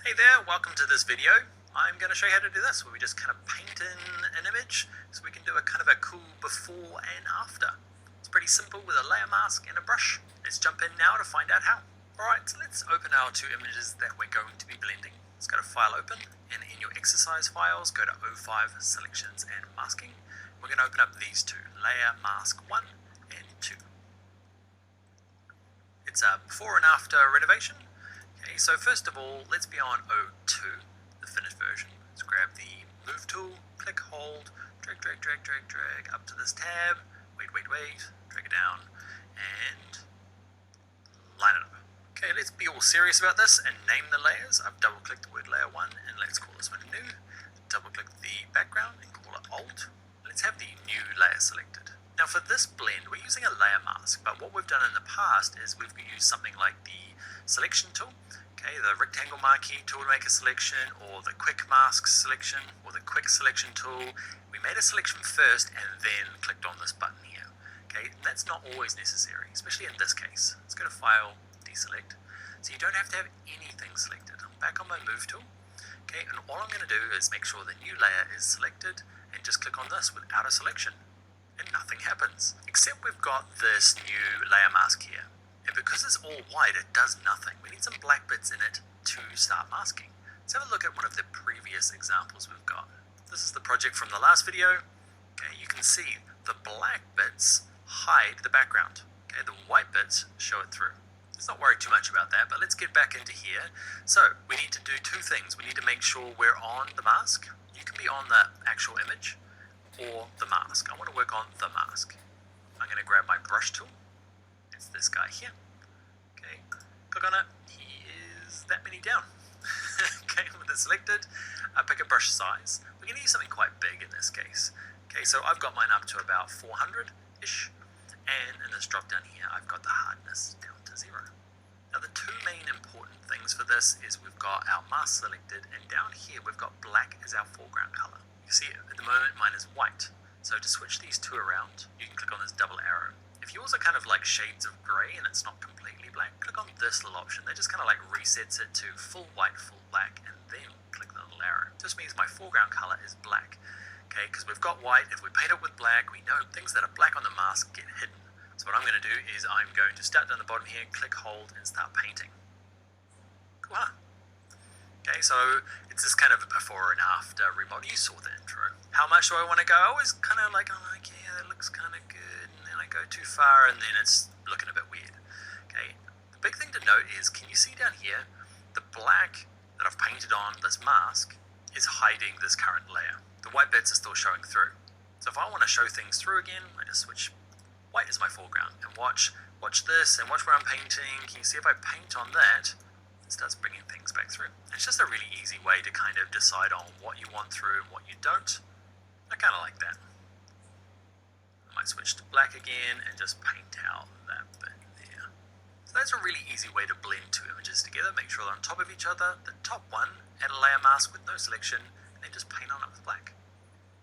Hey there, welcome to this video. I'm going to show you how to do this, where we just kind of paint in an image so we can do a kind of a cool before and after. It's pretty simple with a layer mask and a brush. Let's jump in now to find out how. Alright, so let's open our two images that we're going to be blending. Let's go to File Open, and in your exercise files, go to O5 Selections and Masking. We're going to open up these two, Layer Mask 1 and 2. It's a before and after renovation. Okay, so first of all, let's be on O2, the finished version. Let's grab the Move tool, click, hold, drag up to this tab, wait, drag it down, and line it up. Okay, let's be all serious about this and name the layers. I've double-clicked the word layer 1, and let's call this one new. Double-click the background and call it alt. Let's have the new layer selected. Now for this blend, we're using a layer mask, but what we've done in the past is we've used something like the selection tool, okay, the rectangle marquee tool to make a selection, or the quick mask selection, or the quick selection tool. We made a selection first and then clicked on this button here. Okay, and that's not always necessary, especially in this case. Let's go to File, Deselect. So you don't have to have anything selected. I'm back on my Move tool. Okay, and all I'm going to do is make sure the new layer is selected and just click on this without a selection. And nothing happens, except we've got this new layer mask here. And because it's all white, it does nothing. We need some black bits in it to start masking. Let's have a look at one of the previous examples we've got. This is the project from the last video. Okay, you can see the black bits hide the background. Okay, the white bits show it through. Let's not worry too much about that, but let's get back into here. So we need to do two things. We need to make sure we're on the mask. You can be on the actual image or the mask. I want to work on the mask. I'm going to grab my brush tool. It's this guy here. Okay, click on it. He is that many down. Okay, with it selected, I pick a brush size. We're going to use something quite big in this case. Okay, so I've got mine up to about 400-ish. And in this drop down here, I've got the hardness down to 0. Now the two main important things for this is we've got our mask selected, and down here we've got black as our foreground color. You see, at the moment mine is white. So to switch these two around, you can click on this double arrow. If yours are kind of like shades of grey and it's not completely black, click on this little option. That just kind of like resets it to full white, full black, and then click the little arrow. This means my foreground color is black. Okay, because we've got white. If we paint it with black, we know things that are black on the mask get hidden. So what I'm going to do is I'm going to start down the bottom here, click, hold, and start painting. Cool, huh? Okay, so it's this kind of before and after remodel. You saw the intro. How much do I want to go? I always kind of like, oh, like, yeah, that looks kind of good. And then I go too far, and then it's looking a bit weird. Okay, the big thing to note is, can you see down here, the black that I've painted on this mask is hiding this current layer. The white bits are still showing through. So if I want to show things through again, I just switch white as my foreground. And watch this, and watch where I'm painting. Can you see if I paint on that, it starts bringing things back through. It's just a really easy way to kind of decide on what you want through and what you don't. I kind of like that. I might switch to black again and just paint out that bit there. So that's a really easy way to blend two images together. Make sure they're on top of each other. The top one, add a layer mask with no selection, and then just paint on it with black.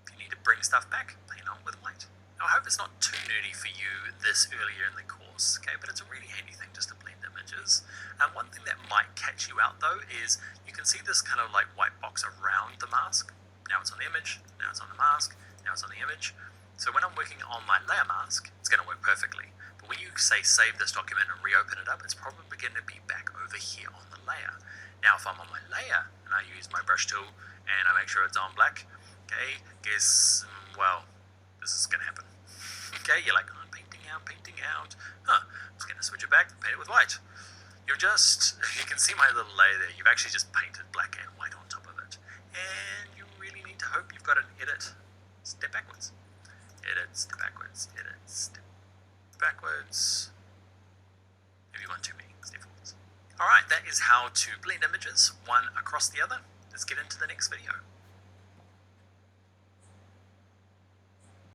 If you need to bring stuff back, paint on with white. Now, I hope it's not too nerdy for you this earlier in the course, okay, but it's a really handy thing just to blend images. And one thing that might catch you out though is you can see this kind of like white box around the mask. Now it's on the image, now it's on the mask, now it's on the image. So when I'm working on my layer mask, it's going to work perfectly. But when you say save this document and reopen it up, it's probably going to be back over here on the layer. Now if I'm on my layer and I use my brush tool and I make sure it's on black, okay, guess, well, this is going to happen. Okay, you're like, oh, I'm painting out. Huh, I'm just going to switch it back and paint it with white. You can see my little layer there. You've actually just painted black and white on top of it. And you really need to hope you've got an edit, step backwards. Edit, step backwards, edit, step backwards. If you want too many, step forwards. Alright, that is how to blend images, one across the other. Let's get into the next video.